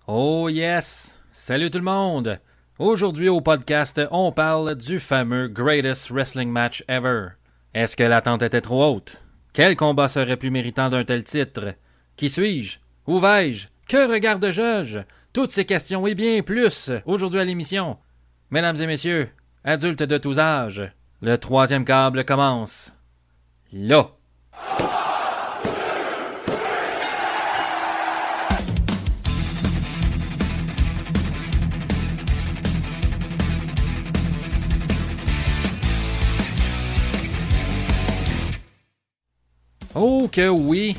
Oh yes! Salut tout le monde! Aujourd'hui au podcast, on parle du fameux Greatest Wrestling Match Ever. Est-ce que l'attente était trop haute? Quel combat serait plus méritant d'un tel titre? Qui suis-je? Où vais-je? Que regarde-je? Toutes ces questions et bien plus aujourd'hui à l'émission. Mesdames et messieurs, adultes de tous âges, le troisième câble commence. Là! Oh que oui!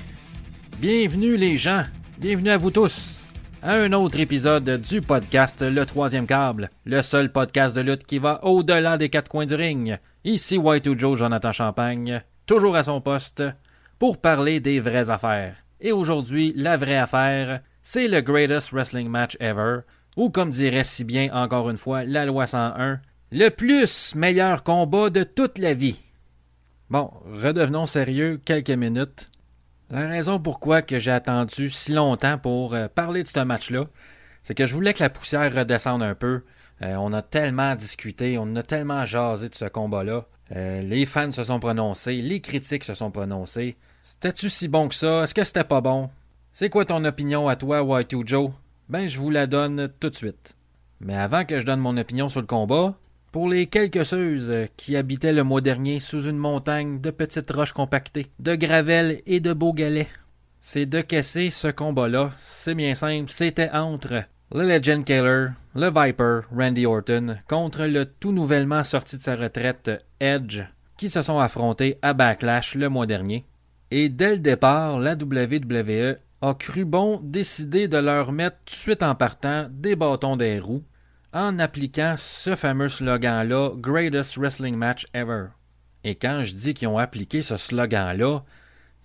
Bienvenue les gens, bienvenue à vous tous à un autre épisode du podcast Le Troisième Câble, le seul podcast de lutte qui va au-delà des quatre coins du ring. Ici Y2Joe Jonathan Champagne, toujours à son poste, pour parler des vraies affaires. Et aujourd'hui, la vraie affaire, c'est le Greatest Wrestling Match Ever, ou comme dirait si bien encore une fois la loi 101, le plus meilleur combat de toute la vie. Bon, redevenons sérieux quelques minutes. La raison pourquoi que j'ai attendu si longtemps pour parler de ce match-là, c'est que je voulais que la poussière redescende un peu. On a tellement discuté, on a tellement jasé de ce combat-là. Les fans se sont prononcés, les critiques se sont prononcés. C'était-tu si bon que ça? Est-ce que c'était pas bon? C'est quoi ton opinion à toi, Y2Joe? Ben, je vous la donne tout de suite. Mais avant que je donne mon opinion sur le combat, pour les quelques ceux qui habitaient le mois dernier sous une montagne de petites roches compactées, de gravelle et de beaux galets, c'est de casser ce combat-là. C'est bien simple, c'était entre le Legend Killer, le Viper, Randy Orton, contre le tout nouvellement sorti de sa retraite Edge, qui se sont affrontés à Backlash le mois dernier. Et dès le départ, la WWE a cru bon décider de leur mettre tout de suite en partant des bâtons des roues, en appliquant ce fameux slogan-là, Greatest Wrestling Match Ever. Et quand je dis qu'ils ont appliqué ce slogan-là,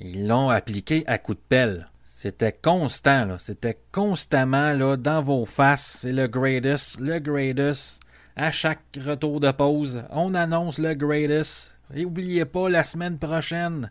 ils l'ont appliqué à coups de pelle. C'était constant, là. C'était constamment là, dans vos faces. C'est le greatest, le greatest. À chaque retour de pause, on annonce le greatest. Et n'oubliez pas, la semaine prochaine,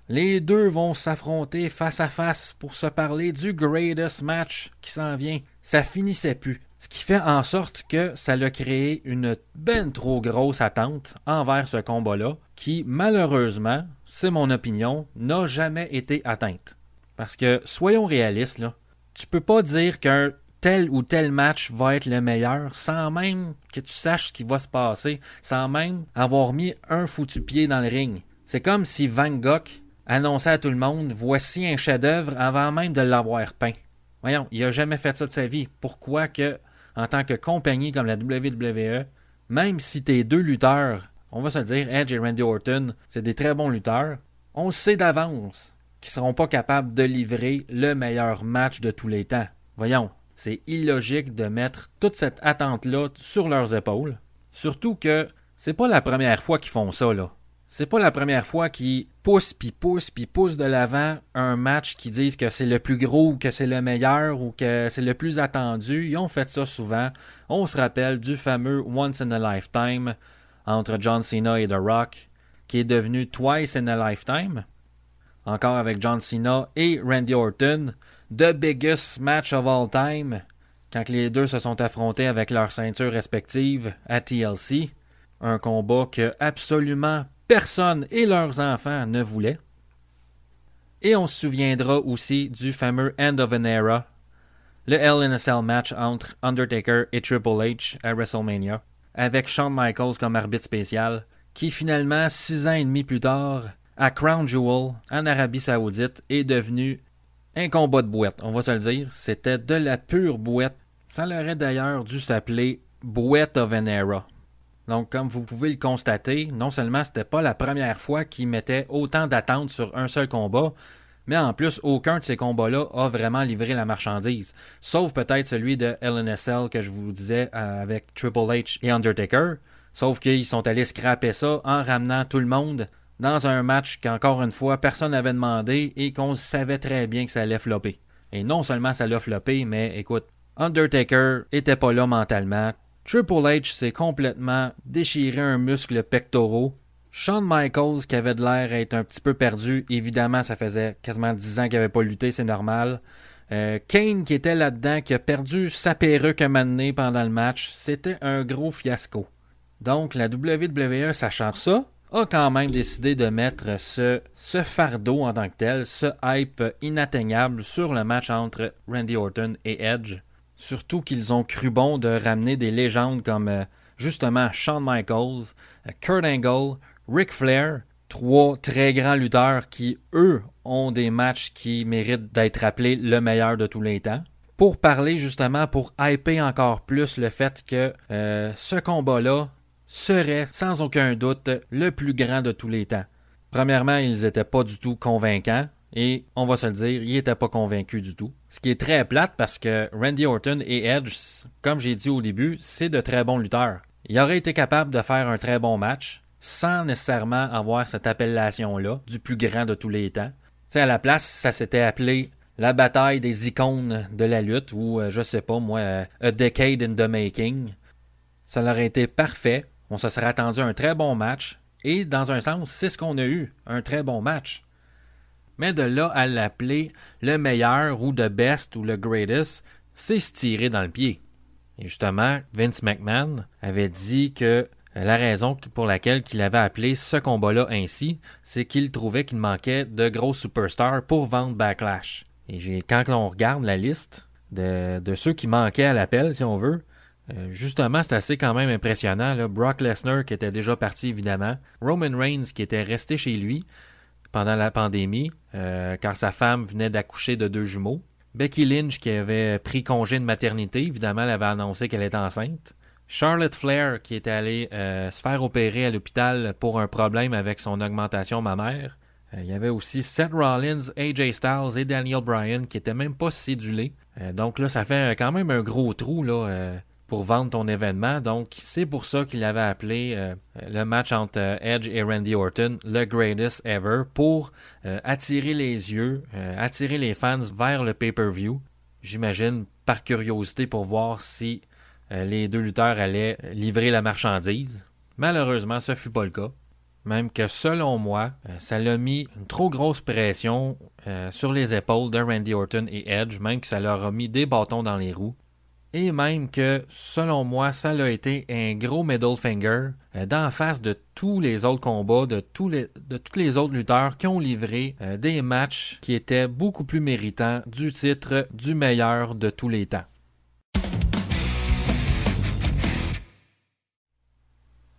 les deux vont s'affronter face à face pour se parler du greatest match qui s'en vient. Ça finissait plus. Ce qui fait en sorte que ça a créé une ben trop grosse attente envers ce combat-là, qui malheureusement, c'est mon opinion, n'a jamais été atteinte. Parce que, soyons réalistes, là, tu peux pas dire qu'un tel ou tel match va être le meilleur sans même que tu saches ce qui va se passer, sans même avoir mis un foutu pied dans le ring. C'est comme si Van Gogh annonçait à tout le monde « Voici un chef-d'œuvre » avant même de l'avoir peint. Voyons, il a jamais fait ça de sa vie. Pourquoi que en tant que compagnie comme la WWE, même si tes deux lutteurs, on va se le dire, Edge et Randy Orton, c'est des très bons lutteurs, on sait d'avance qu'ils ne seront pas capables de livrer le meilleur match de tous les temps. Voyons, c'est illogique de mettre toute cette attente-là sur leurs épaules. Surtout que c'est pas la première fois qu'ils font ça, là. C'est pas la première fois qu'ils poussent de l'avant un match qui disent que c'est le plus gros ou que c'est le meilleur ou que c'est le plus attendu. Ils ont fait ça souvent. On se rappelle du fameux Once in a Lifetime entre John Cena et The Rock qui est devenu Twice in a Lifetime. Encore avec John Cena et Randy Orton. The biggest match of all time quand les deux se sont affrontés avec leurs ceintures respectives à TLC. Un combat que absolument personne et leurs enfants ne voulaient. Et on se souviendra aussi du fameux End of an Era, le Hell in a Cell match entre Undertaker et Triple H à WrestleMania, avec Shawn Michaels comme arbitre spécial, qui finalement, 6 ans et demi plus tard, à Crown Jewel, en Arabie Saoudite, est devenu un combat de bouette. On va se le dire, c'était de la pure bouette. Ça l'aurait d'ailleurs dû s'appeler Bouette of an Era. Donc, comme vous pouvez le constater, non seulement c'était pas la première fois qu'ils mettaient autant d'attentes sur un seul combat, mais en plus, aucun de ces combats-là a vraiment livré la marchandise. Sauf peut-être celui de LNSL que je vous disais avec Triple H et Undertaker. Sauf qu'ils sont allés scraper ça en ramenant tout le monde dans un match qu'encore une fois, personne n'avait demandé et qu'on savait très bien que ça allait flopper. Et non seulement ça l'a floppé, mais écoute, Undertaker était pas là mentalement. Triple H s'est complètement déchiré un muscle pectoraux. Shawn Michaels, qui avait de l'air être un petit peu perdu, évidemment, ça faisait quasiment 10 ans qu'il n'avait pas lutté, c'est normal. Kane qui était là-dedans, qui a perdu sa perruque un moment donné pendant le match. C'était un gros fiasco. Donc, la WWE, sachant ça, a quand même décidé de mettre ce fardeau en tant que tel, ce hype inatteignable sur le match entre Randy Orton et Edge. Surtout qu'ils ont cru bon de ramener des légendes comme justement Shawn Michaels, Kurt Angle, Ric Flair, 3 très grands lutteurs qui, eux, ont des matchs qui méritent d'être appelés le meilleur de tous les temps. Pour parler justement, pour hyper encore plus le fait que ce combat-là serait sans aucun doute le plus grand de tous les temps. Premièrement, ils n'étaient pas du tout convaincants et on va se le dire, ils n'étaient pas convaincus du tout. Ce qui est très plate parce que Randy Orton et Edge, comme j'ai dit au début, c'est de très bons lutteurs. Ils auraient été capables de faire un très bon match sans nécessairement avoir cette appellation-là du plus grand de tous les temps. T'sais, à la place, ça s'était appelé la bataille des icônes de la lutte ou, je sais pas moi, A Decade in the Making. Ça aurait été parfait. On se serait attendu à un très bon match. Et dans un sens, c'est ce qu'on a eu, un très bon match. Mais de là à l'appeler le meilleur ou the best ou le greatest, c'est se tirer dans le pied. Et justement, Vince McMahon avait dit que la raison pour laquelle il avait appelé ce combat-là ainsi, c'est qu'il trouvait qu'il manquait de gros superstars pour vendre Backlash. Et quand on regarde la liste de ceux qui manquaient à l'appel, si on veut, justement, c'est assez quand même impressionnant. Là. Brock Lesnar qui était déjà parti, évidemment. Roman Reigns qui était resté chez lui pendant la pandémie, car sa femme venait d'accoucher de 2 jumeaux. Becky Lynch qui avait pris congé de maternité, évidemment, elle avait annoncé qu'elle était enceinte. Charlotte Flair qui était allée se faire opérer à l'hôpital pour un problème avec son augmentation mammaire. Il y avait aussi Seth Rollins, AJ Styles et Daniel Bryan qui n'étaient même pas cédulés. Donc là, ça fait quand même un gros trou là, pour vendre ton événement. Donc c'est pour ça qu'il avait appelé le match entre Edge et Randy Orton le greatest ever pour attirer les yeux, attirer les fans vers le pay-per-view. J'imagine par curiosité pour voir si les 2 lutteurs allaient livrer la marchandise. Malheureusement, ce fut pas le cas. Même que, selon moi, ça l'a mis une trop grosse pression sur les épaules de Randy Orton et Edge, même que ça leur a mis des bâtons dans les roues. Et même que, selon moi, ça a été un gros middle finger d'en face de tous les autres combats, de tous les autres lutteurs qui ont livré des matchs qui étaient beaucoup plus méritants du titre du meilleur de tous les temps.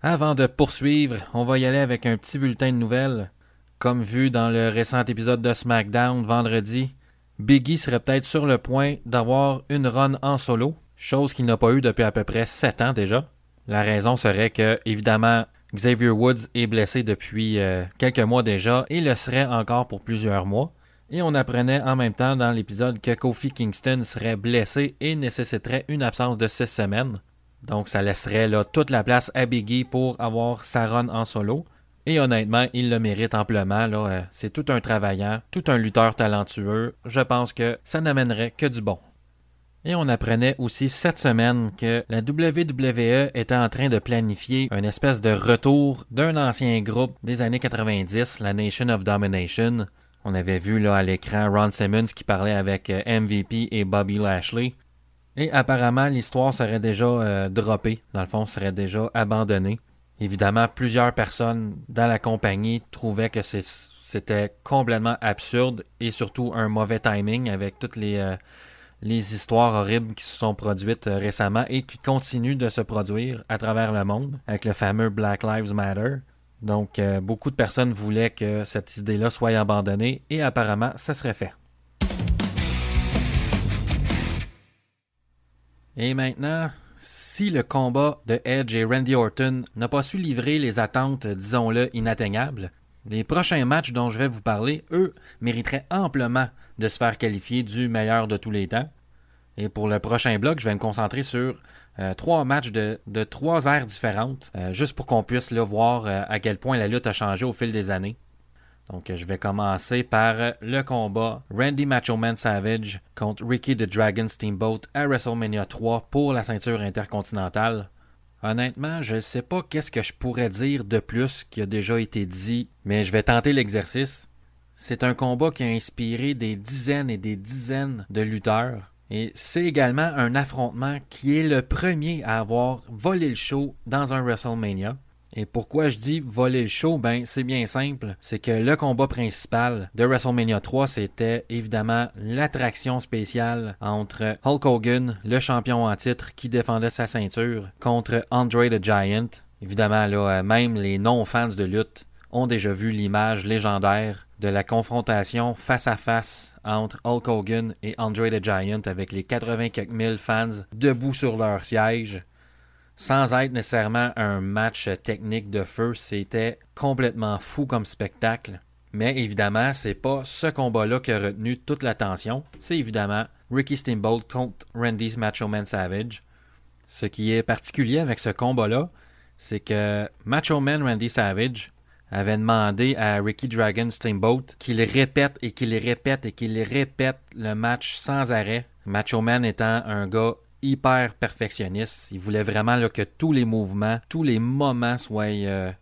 Avant de poursuivre, on va y aller avec un petit bulletin de nouvelles. Comme vu dans le récent épisode de SmackDown vendredi, Big E serait peut-être sur le point d'avoir une run en solo, chose qu'il n'a pas eu depuis à peu près 7 ans déjà. La raison serait que, évidemment, Xavier Woods est blessé depuis quelques mois déjà et le serait encore pour plusieurs mois. Et on apprenait en même temps dans l'épisode que Kofi Kingston serait blessé et nécessiterait une absence de 6 semaines. Donc, ça laisserait là toute la place à Big E pour avoir sa run en solo. Et honnêtement, il le mérite amplement. Là. C'est tout un travaillant, tout un lutteur talentueux. Je pense que ça n'amènerait que du bon. Et on apprenait aussi cette semaine que la WWE était en train de planifier une espèce de retour d'un ancien groupe des années 90, la Nation of Domination. On avait vu là à l'écran Ron Simmons qui parlait avec MVP et Bobby Lashley. Et apparemment, l'histoire serait déjà droppée. Dans le fond, serait déjà abandonnée. Évidemment, plusieurs personnes dans la compagnie trouvaient que c'était complètement absurde et surtout un mauvais timing avec toutes les histoires horribles qui se sont produites récemment et qui continuent de se produire à travers le monde avec le fameux Black Lives Matter. Donc, beaucoup de personnes voulaient que cette idée-là soit abandonnée et apparemment, ça serait fait. Et maintenant, si le combat de Edge et Randy Orton n'a pas su livrer les attentes, disons-le, inatteignables, les prochains matchs dont je vais vous parler, eux, mériteraient amplement de se faire qualifier du meilleur de tous les temps. Et pour le prochain bloc, je vais me concentrer sur 3 matchs de 3 ères différentes, juste pour qu'on puisse là, voir à quel point la lutte a changé au fil des années. Donc, je vais commencer par le combat Randy Macho Man Savage contre Ricky the Dragon Steamboat à WrestleMania 3 pour la ceinture intercontinentale. Honnêtement, je ne sais pas qu'est-ce que je pourrais dire de plus qui a déjà été dit, mais je vais tenter l'exercice. C'est un combat qui a inspiré des dizaines et des dizaines de lutteurs. Et c'est également un affrontement qui est le premier à avoir volé le show dans un WrestleMania. Et pourquoi je dis voler le show? Ben, c'est bien simple. C'est que le combat principal de WrestleMania 3, c'était évidemment l'attraction spéciale entre Hulk Hogan, le champion en titre qui défendait sa ceinture, contre Andre the Giant. Évidemment, là, même les non-fans de lutte ont déjà vu l'image légendaire de la confrontation face à face entre Hulk Hogan et Andre the Giant avec les 80 quelques mille fans debout sur leur siège. Sans être nécessairement un match technique de feu, c'était complètement fou comme spectacle. Mais évidemment, c'est pas ce combat-là qui a retenu toute l'attention. C'est évidemment Ricky Steamboat contre Randy Macho Man Savage. Ce qui est particulier avec ce combat-là, c'est que Macho Man Randy Savage avait demandé à Ricky Dragon Steamboat qu'il répète et qu'il répète et qu'il répète le match sans arrêt. Macho Man étant un gars hyper perfectionniste. Il voulait vraiment là, que tous les mouvements, tous les moments soient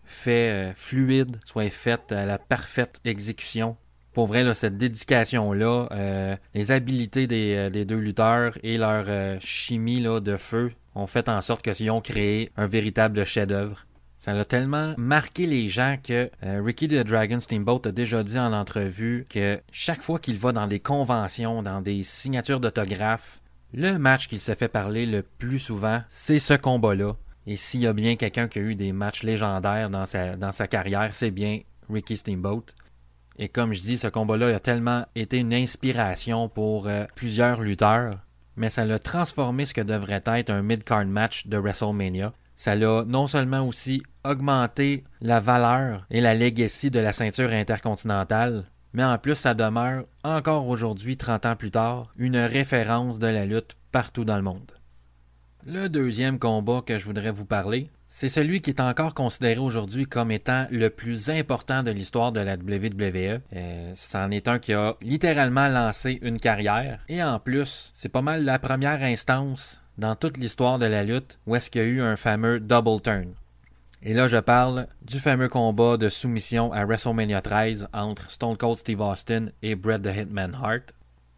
faits fluides, soient faits à la parfaite exécution. Pour vrai, là, cette dédication-là, les habiletés des deux lutteurs et leur chimie là, de feu ont fait en sorte qu'ils ont créé un véritable chef-d'œuvre. Ça a tellement marqué les gens que Ricky the Dragon Steamboat a déjà dit en entrevue que chaque fois qu'il va dans des conventions, dans des signatures d'autographes, le match qu'il se fait parler le plus souvent, c'est ce combat-là. Et s'il y a bien quelqu'un qui a eu des matchs légendaires dans sa carrière, c'est bien Ricky Steamboat. Et comme je dis, ce combat-là a tellement été une inspiration pour plusieurs lutteurs, mais ça l'a transformé ce que devrait être un mid-card match de WrestleMania. Ça l'a non seulement aussi augmenté la valeur et la legacy de la ceinture intercontinentale, mais en plus ça demeure encore aujourd'hui, 30 ans plus tard, une référence de la lutte partout dans le monde. Le deuxième combat que je voudrais vous parler, c'est celui qui est encore considéré aujourd'hui comme étant le plus important de l'histoire de la WWE. C'en est un qui a littéralement lancé une carrière. Et en plus, c'est pas mal la première instance dans toute l'histoire de la lutte où est-ce qu'il y a eu un fameux double turn. Et là, je parle du fameux combat de soumission à WrestleMania 13 entre Stone Cold Steve Austin et Bret the Hitman Hart.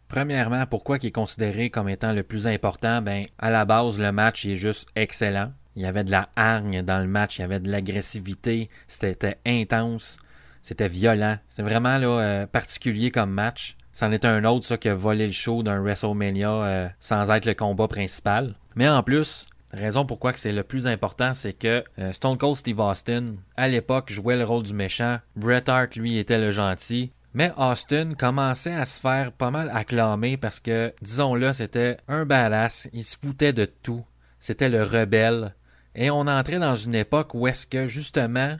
Premièrement, pourquoi il est considéré comme étant le plus important? Ben, à la base, le match il est juste excellent. Il y avait de la hargne dans le match, il y avait de l'agressivité, c'était intense, c'était violent. C'était vraiment là, particulier comme match. C'en est un autre ça, qui a volé le show d'un WrestleMania sans être le combat principal. Mais en plus, la raison pourquoi que c'est le plus important, c'est que Stone Cold Steve Austin, à l'époque, jouait le rôle du méchant. Bret Hart, lui, était le gentil. Mais Austin commençait à se faire pas mal acclamer parce que, disons-le, c'était un badass. Il se foutait de tout. C'était le rebelle. Et on entrait dans une époque où est-ce que, justement,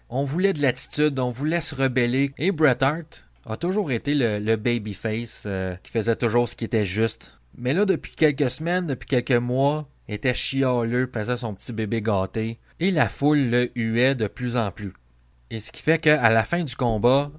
on voulait de l'attitude, on voulait se rebeller. Et Bret Hart a toujours été le babyface qui faisait toujours ce qui était juste. Mais là, depuis quelques semaines, depuis quelques mois, était chialeux, faisait son petit bébé gâté. Et la foule le huait de plus en plus. Et ce qui fait qu'à la fin du combat,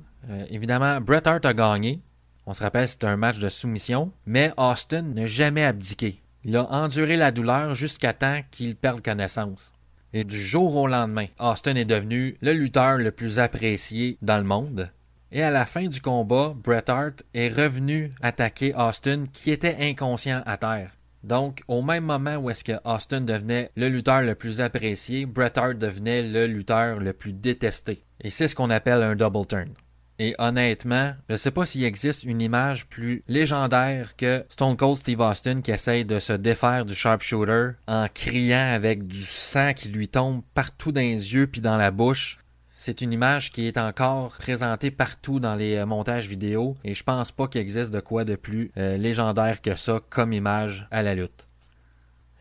évidemment, Bret Hart a gagné. On se rappelle, c'était un match de soumission. Mais Austin n'a jamais abdiqué. Il a enduré la douleur jusqu'à temps qu'il perde connaissance. Et du jour au lendemain, Austin est devenu le lutteur le plus apprécié dans le monde. Et à la fin du combat, Bret Hart est revenu attaquer Austin qui était inconscient à terre. Donc, au même moment où est-ce que Austin devenait le lutteur le plus apprécié, Bret Hart devenait le lutteur le plus détesté. Et c'est ce qu'on appelle un double turn. Et honnêtement, je ne sais pas s'il existe une image plus légendaire que Stone Cold Steve Austin qui essaye de se défaire du sharpshooter en criant avec du sang qui lui tombe partout dans les yeux puis dans la bouche. C'est une image qui est encore présentée partout dans les montages vidéo et je pense pas qu'il existe de quoi de plus légendaire que ça comme image à la lutte.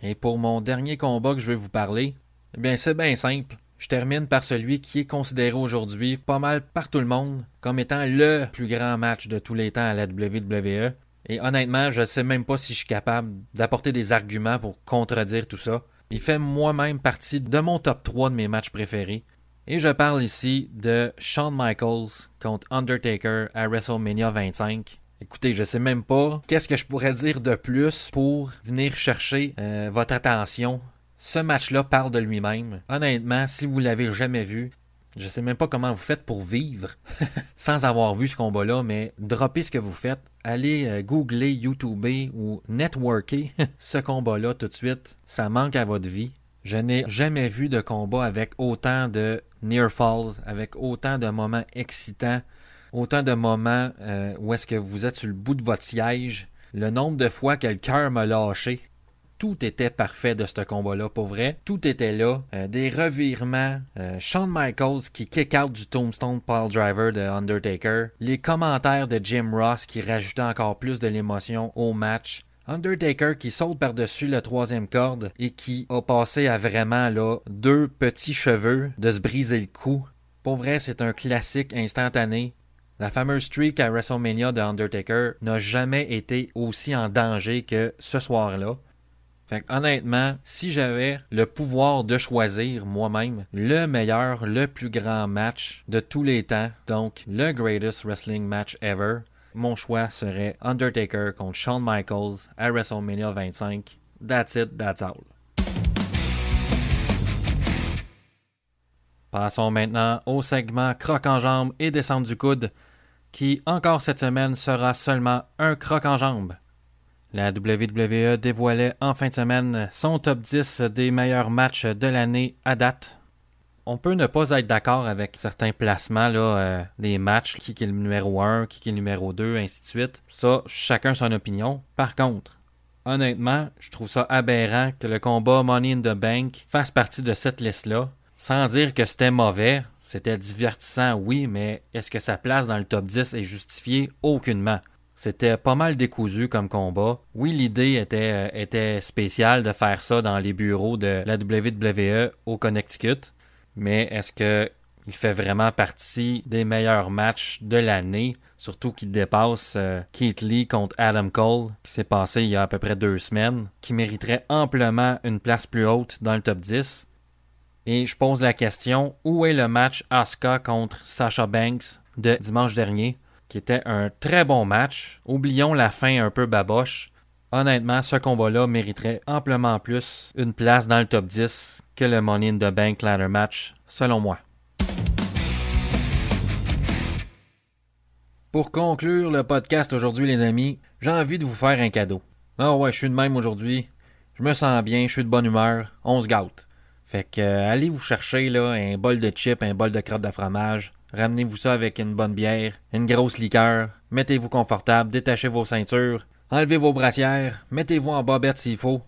Et pour mon dernier combat que je vais vous parler, eh bien c'est bien simple. Je termine par celui qui est considéré aujourd'hui pas mal par tout le monde comme étant le plus grand match de tous les temps à la WWE. Et honnêtement, je ne sais même pas si je suis capable d'apporter des arguments pour contredire tout ça. Il fait moi-même partie de mon top 3 de mes matchs préférés. Et je parle ici de Shawn Michaels contre Undertaker à WrestleMania 25. Écoutez, je sais même pas qu'est-ce que je pourrais dire de plus pour venir chercher votre attention. Ce match-là parle de lui-même. Honnêtement, si vous l'avez jamais vu, Je sais même pas comment vous faites pour vivre sans avoir vu ce combat-là, mais droppez ce que vous faites. Allez googler, YouTuber ou networker ce combat-là tout de suite. Ça manque à votre vie. Je n'ai jamais vu de combat avec autant de near falls, avec autant de moments excitants, autant de moments où est-ce que vous êtes sur le bout de votre siège. Le nombre de fois que le cœur m'a lâché. Tout était parfait de ce combat-là, pour vrai. Tout était là. Des revirements. Shawn Michaels qui kick out du Tombstone Piledriver de Undertaker. Les commentaires de Jim Ross qui rajoutaient encore plus de l'émotion au match. Undertaker qui saute par-dessus le troisième corde et qui a passé à vraiment là 2 petits cheveux de se briser le cou. Pour vrai, c'est un classique instantané. La fameuse streak à WrestleMania de Undertaker n'a jamais été aussi en danger que ce soir-là. Fait que, honnêtement, si j'avais le pouvoir de choisir moi-même le meilleur, le plus grand match de tous les temps, donc le greatest wrestling match ever, mon choix serait Undertaker contre Shawn Michaels à WrestleMania 25. That's it, that's all. Passons maintenant au segment croc en jambe et descente du coude, qui encore cette semaine sera seulement un croc en jambe. La WWE dévoilait en fin de semaine son top 10 des meilleurs matchs de l'année à date. On peut ne pas être d'accord avec certains placements des matchs, qui est le numéro 1, qui est le numéro 2, ainsi de suite. Ça, chacun son opinion. Par contre, honnêtement, je trouve ça aberrant que le combat Money in the Bank fasse partie de cette liste-là. Sans dire que c'était mauvais, c'était divertissant, oui, mais est-ce que sa place dans le top 10 est justifiée? Aucunement. C'était pas mal décousu comme combat. Oui, l'idée était spéciale de faire ça dans les bureaux de la WWE au Connecticut, mais est-ce qu'il fait vraiment partie des meilleurs matchs de l'année, surtout qu'il dépasse Keith Lee contre Adam Cole, qui s'est passé il y a à peu près 2 semaines, qui mériterait amplement une place plus haute dans le top 10? Et je pose la question, où est le match Asuka contre Sasha Banks de dimanche dernier? Qui était un très bon match. Oublions la fin un peu baboche. Honnêtement, ce combat-là mériterait amplement plus une place dans le top 10 que le Money in the Bank ladder match, selon moi. Pour conclure le podcast aujourd'hui, les amis, j'ai envie de vous faire un cadeau. Ah ouais, je suis de même aujourd'hui. Je me sens bien, je suis de bonne humeur. On se gâte. Fait que allez vous chercher là, un bol de chips, un bol de crotte de fromage. Ramenez-vous ça avec une bonne bière, une grosse liqueur, mettez-vous confortable, détachez vos ceintures, enlevez vos brassières, mettez-vous en bobette s'il faut,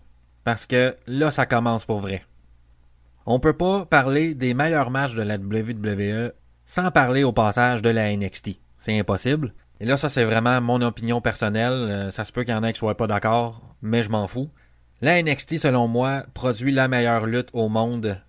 parce que là, ça commence pour vrai. On peut pas parler des meilleurs matchs de la WWE sans parler au passage de la NXT. C'est impossible. Et là, ça, c'est vraiment mon opinion personnelle. Ça se peut qu'il y en ait qui soient pas d'accord, mais je m'en fous. La NXT, selon moi, produit la meilleure lutte au monde.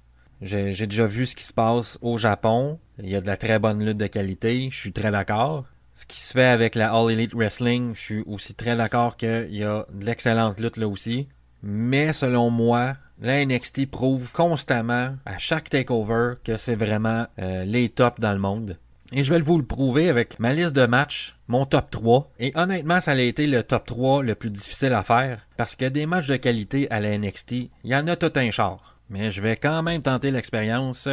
J'ai déjà vu ce qui se passe au Japon. Il y a de la très bonne lutte de qualité. Je suis très d'accord. Ce qui se fait avec la All Elite Wrestling, je suis aussi très d'accord qu'il y a de l'excellente lutte là aussi. Mais selon moi, la NXT prouve constamment, à chaque takeover, que c'est vraiment les tops dans le monde. Et je vais vous le prouver avec ma liste de matchs, mon top 3. Et honnêtement, ça a été le top 3 le plus difficile à faire. Parce que des matchs de qualité à la NXT, il y en a tout un char. Mais je vais quand même tenter l'expérience.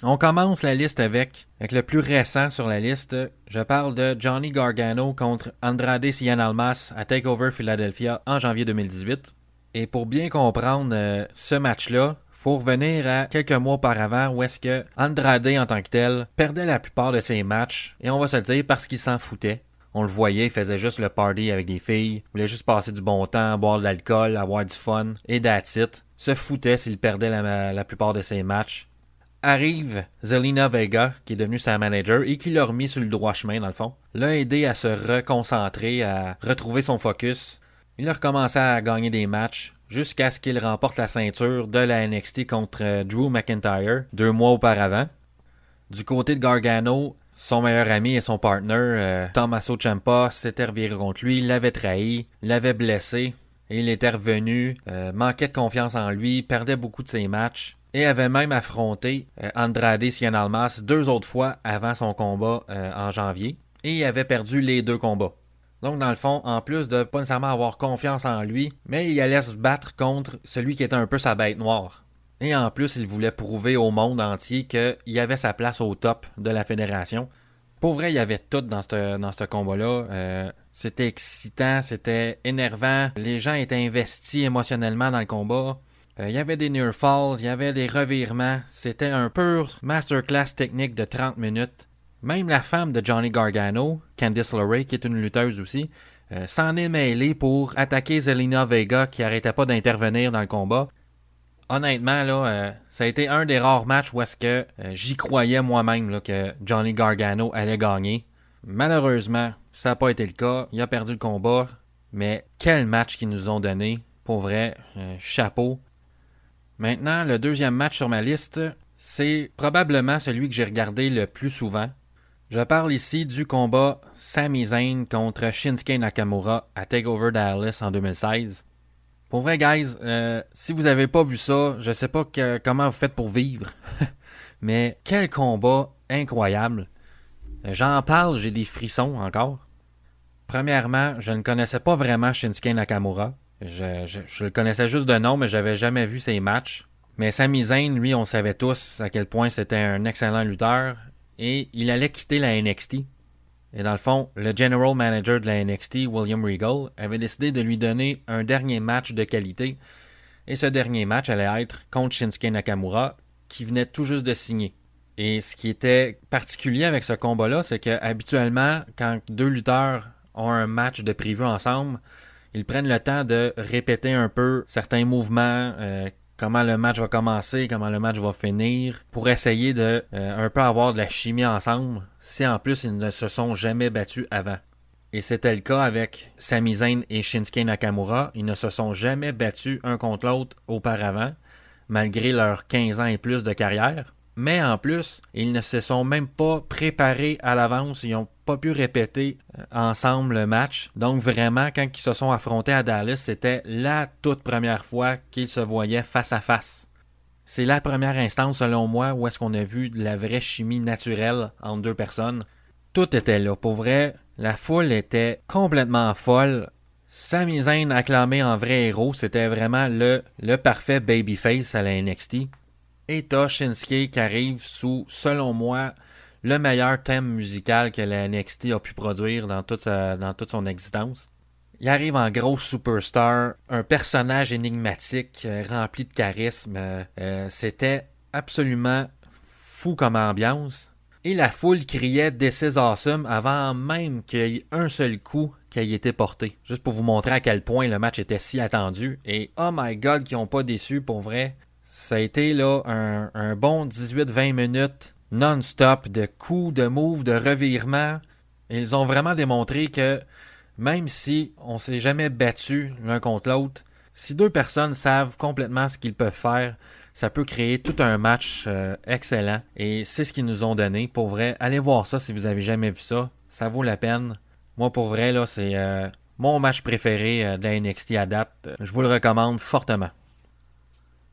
On commence la liste avec le plus récent sur la liste. Je parle de Johnny Gargano contre Andrade Cien Almas à TakeOver Philadelphia en janvier 2018. Et pour bien comprendre ce match-là, faut revenir à quelques mois auparavant où est-ce que Andrade en tant que tel perdait la plupart de ses matchs. Et on va se le dire parce qu'il s'en foutait. On le voyait, il faisait juste le party avec des filles, il voulait juste passer du bon temps, boire de l'alcool, avoir du fun, et that's it. Se foutait s'il perdait la plupart de ses matchs. Arrive Zelina Vega, qui est devenue sa manager, et qui l'a remis sur le droit chemin, dans le fond. L'a aidé à se reconcentrer, à retrouver son focus. Il a recommencé à gagner des matchs, jusqu'à ce qu'il remporte la ceinture de la NXT contre Drew McIntyre, 2 mois auparavant. Du côté de Gargano, son meilleur ami et son partner, Tommaso Ciampa, s'était reviré contre lui, l'avait trahi, l'avait blessé, et il était revenu, manquait de confiance en lui, perdait beaucoup de ses matchs, et avait même affronté Andrade Cien Almas 2 autres fois avant son combat en janvier, et il avait perdu les 2 combats. Donc, dans le fond, en plus de pas nécessairement avoir confiance en lui, mais il allait se battre contre celui qui était un peu sa bête noire. Et en plus, il voulait prouver au monde entier qu'il avait sa place au top de la fédération. Pour vrai, il y avait tout dans ce combat-là. C'était excitant, c'était énervant. Les gens étaient investis émotionnellement dans le combat. Il y avait des near falls, il y avait des revirements. C'était un pur masterclass technique de 30 minutes. Même la femme de Johnny Gargano, Candice LeRae, qui est une lutteuse aussi, s'en est mêlée pour attaquer Zelina Vega qui arrêtait pas d'intervenir dans le combat. Honnêtement, là, ça a été un des rares matchs où est-ce que j'y croyais moi-même là, que Johnny Gargano allait gagner. Malheureusement, ça n'a pas été le cas. Il a perdu le combat. Mais quel match qu'ils nous ont donné. Pour vrai, chapeau. Maintenant, le deuxième match sur ma liste, c'est probablement celui que j'ai regardé le plus souvent. Je parle ici du combat Sami Zayn contre Shinsuke Nakamura à TakeOver Dallas en 2016. Pour vrai, guys, si vous avez pas vu ça, je sais pas comment vous faites pour vivre. Mais quel combat incroyable. J'en parle, j'ai des frissons encore. Premièrement, je ne connaissais pas vraiment Shinsuke Nakamura. Je le connaissais juste de nom, mais j'avais jamais vu ses matchs. Mais Sami Zayn, lui, on savait tous à quel point c'était un excellent lutteur. Et il allait quitter la NXT. Et dans le fond, le general manager de la NXT, William Regal, avait décidé de lui donner un dernier match de qualité. Et ce dernier match allait être contre Shinsuke Nakamura, qui venait tout juste de signer. Et ce qui était particulier avec ce combat-là, c'est que habituellement, quand deux lutteurs ont un match de prévu ensemble, ils prennent le temps de répéter un peu certains mouvements, comment le match va commencer, comment le match va finir, pour essayer de un peu avoir de la chimie ensemble, si en plus ils ne se sont jamais battus avant. Et c'était le cas avec Sami Zayn et Shinsuke Nakamura. Ils ne se sont jamais battus un contre l'autre auparavant, malgré leurs 15 ans et plus de carrière. Mais en plus, ils ne se sont même pas préparés à l'avance. Ils n'ont pas pu répéter ensemble le match. Donc vraiment, quand ils se sont affrontés à Dallas, c'était la toute première fois qu'ils se voyaient face à face. C'est la première instance, selon moi, où est-ce qu'on a vu de la vraie chimie naturelle entre deux personnes. Tout était là. Pour vrai, la foule était complètement folle. Sami Zayn acclamé en vrai héros, c'était vraiment le parfait babyface à la NXT. Et t'as Shinsuke qui arrive sous, selon moi, le meilleur thème musical que la NXT a pu produire dans toute son existence. Il arrive en gros superstar, un personnage énigmatique, rempli de charisme. C'était absolument fou comme ambiance. Et la foule criait « This is awesome » avant même qu'il y ait un seul coup qui ait été porté. Juste pour vous montrer à quel point le match était si attendu. Et oh my god, qu'ils n'ont pas déçu pour vrai. Ça a été là un bon 18-20 minutes non-stop de coups, de moves, de revirements. Et ils ont vraiment démontré que même si on s'est jamais battu l'un contre l'autre, si deux personnes savent complètement ce qu'ils peuvent faire, ça peut créer tout un match excellent. Et c'est ce qu'ils nous ont donné. Pour vrai, allez voir ça si vous avez jamais vu ça. Ça vaut la peine. Moi, pour vrai, là, c'est mon match préféré de la NXT à date. Je vous le recommande fortement.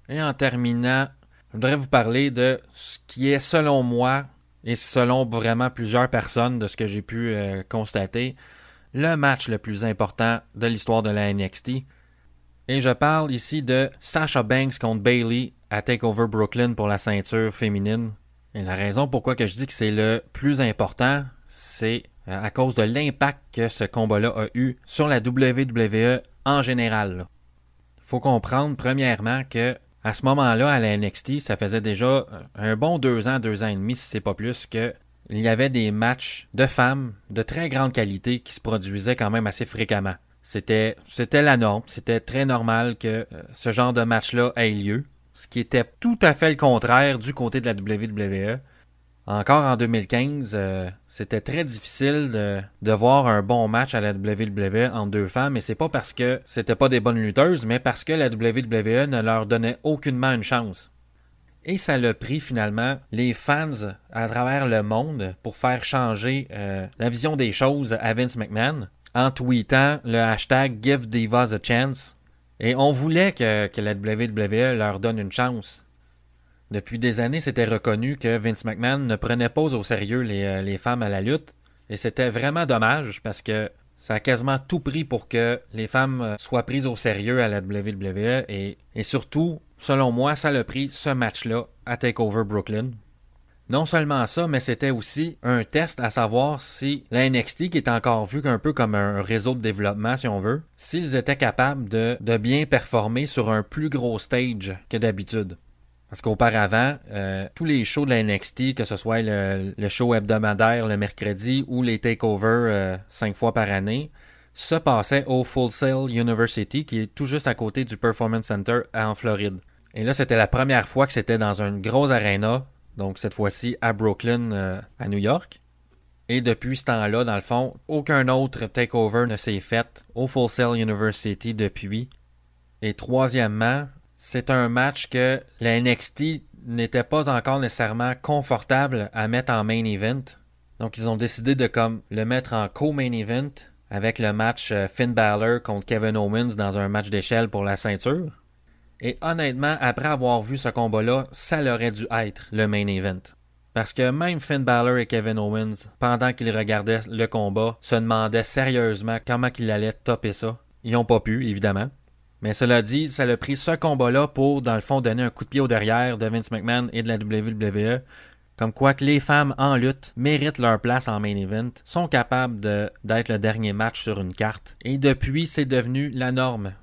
Et en terminant, je voudrais vous parler de ce qui est, selon moi, et selon vraiment plusieurs personnes de ce que j'ai pu constater, le match le plus important de l'histoire de la NXT. Et je parle ici de Sasha Banks contre Bayley à TakeOver Brooklyn pour la ceinture féminine. Et la raison pourquoi que je dis que c'est le plus important, c'est à cause de l'impact que ce combat-là a eu sur la WWE en général. Il faut comprendre premièrement que à ce moment-là, à la NXT, ça faisait déjà un bon 2 ans et demi, si c'est pas plus, qu'il y avait des matchs de femmes de très grande qualité qui se produisaient quand même assez fréquemment. C'était la norme, c'était très normal que ce genre de match-là ait lieu, ce qui était tout à fait le contraire du côté de la WWE. Encore en 2015, c'était très difficile de voir un bon match à la WWE entre deux femmes, et c'est pas parce que c'était pas des bonnes lutteuses, mais parce que la WWE ne leur donnait aucunement une chance. Et ça l'a pris finalement les fans à travers le monde pour faire changer la vision des choses à Vince McMahon en tweetant le hashtag Give Divas a Chance. Et on voulait que la WWE leur donne une chance. Depuis des années, c'était reconnu que Vince McMahon ne prenait pas au sérieux les femmes à la lutte. Et c'était vraiment dommage parce que ça a quasiment tout pris pour que les femmes soient prises au sérieux à la WWE. Et surtout, selon moi, ça a pris ce match-là à TakeOver Brooklyn. Non seulement ça, mais c'était aussi un test à savoir si la NXT, qui est encore vue un peu comme un réseau de développement, si on veut, s'ils étaient capables de bien performer sur un plus gros stage que d'habitude. Parce qu'auparavant, tous les shows de la NXT, que ce soit le show hebdomadaire le mercredi ou les takeovers 5 fois par année, se passaient au Full Sail University, qui est tout juste à côté du Performance Center en Floride. Et là, c'était la première fois que c'était dans une grosse arena, donc cette fois-ci à Brooklyn, à New York. Et depuis ce temps-là, dans le fond, aucun autre takeover ne s'est fait au Full Sail University depuis. Et troisièmement, c'est un match que la NXT n'était pas encore nécessairement confortable à mettre en main event. Donc ils ont décidé de le mettre en co-main event avec le match Finn Balor contre Kevin Owens dans un match d'échelle pour la ceinture. Et honnêtement, après avoir vu ce combat-là, ça aurait dû être le main event. Parce que même Finn Balor et Kevin Owens, pendant qu'ils regardaient le combat, se demandaient sérieusement comment ils allaient topper ça. Ils n'ont pas pu, évidemment. Mais cela dit, ça a pris ce combat-là pour, dans le fond, donner un coup de pied au derrière de Vince McMahon et de la WWE. Comme quoi que les femmes en lutte méritent leur place en main event, sont capables d'être le dernier match sur une carte. Et depuis, c'est devenu la norme.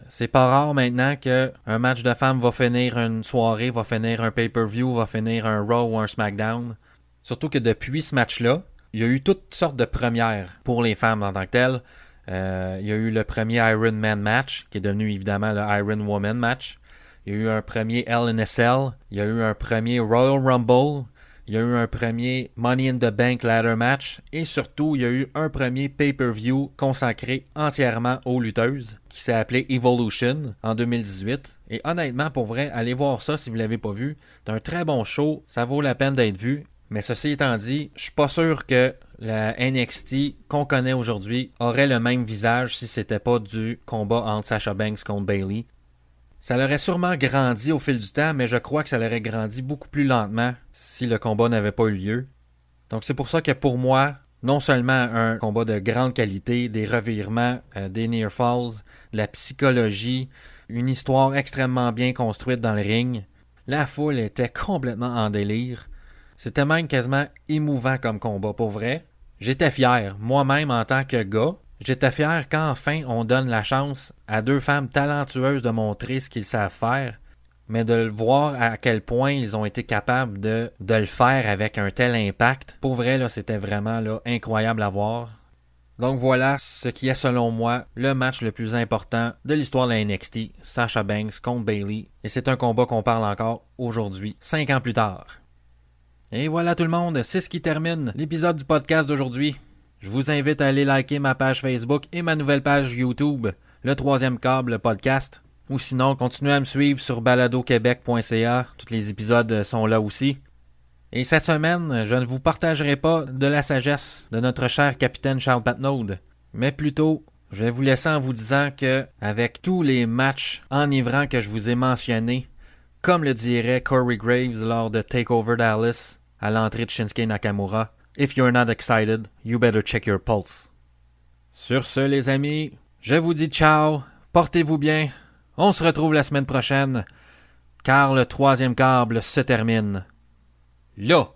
C'est pas rare maintenant qu'un match de femmes va finir une soirée, va finir un pay-per-view, va finir un Raw ou un SmackDown. Surtout que depuis ce match-là, il y a eu toutes sortes de premières pour les femmes en tant que telles. Il y a eu le premier Iron Man match, qui est devenu évidemment le Iron Woman match. Il y a eu un premier Hell in a Cell. Il y a eu un premier Royal Rumble. Il y a eu un premier Money in the Bank ladder match. Et surtout, il y a eu un premier pay-per-view consacré entièrement aux lutteuses, qui s'est appelé Evolution en 2018. Et honnêtement, pour vrai, allez voir ça si vous ne l'avez pas vu. C'est un très bon show. Ça vaut la peine d'être vu. Mais ceci étant dit, je suis pas sûr que la NXT qu'on connaît aujourd'hui aurait le même visage si c'était pas du combat entre Sasha Banks contre Bayley. Ça l'aurait sûrement grandi au fil du temps, mais je crois que ça l'aurait grandi beaucoup plus lentement si le combat n'avait pas eu lieu. Donc c'est pour ça que pour moi, non seulement un combat de grande qualité, des revirements, des near falls, de la psychologie, une histoire extrêmement bien construite dans le ring, la foule était complètement en délire. C'était même quasiment émouvant comme combat, pour vrai. J'étais fier, moi-même en tant que gars. J'étais fier qu'enfin on donne la chance à deux femmes talentueuses de montrer ce qu'ils savent faire, mais de voir à quel point ils ont été capables de le faire avec un tel impact. Pour vrai, là, c'était vraiment incroyable à voir. Donc voilà ce qui est selon moi le match le plus important de l'histoire de la NXT, Sasha Banks contre Bayley. Et c'est un combat qu'on parle encore aujourd'hui, 5 ans plus tard. Et voilà tout le monde, c'est ce qui termine l'épisode du podcast d'aujourd'hui. Je vous invite à aller liker ma page Facebook et ma nouvelle page YouTube, le troisième câble podcast. Ou sinon, continuez à me suivre sur baladoquebec.ca, tous les épisodes sont là aussi. Et cette semaine, je ne vous partagerai pas de la sagesse de notre cher capitaine Charles Patnaud, mais plutôt, je vais vous laisser en vous disant que, avec tous les matchs enivrants que je vous ai mentionnés, comme le dirait Corey Graves lors de TakeOver Dallas, à l'entrée de Shinsuke Nakamura, if you're not excited, you better check your pulse. Sur ce, les amis, je vous dis ciao, portez-vous bien, on se retrouve la semaine prochaine, car le troisième câble se termine là.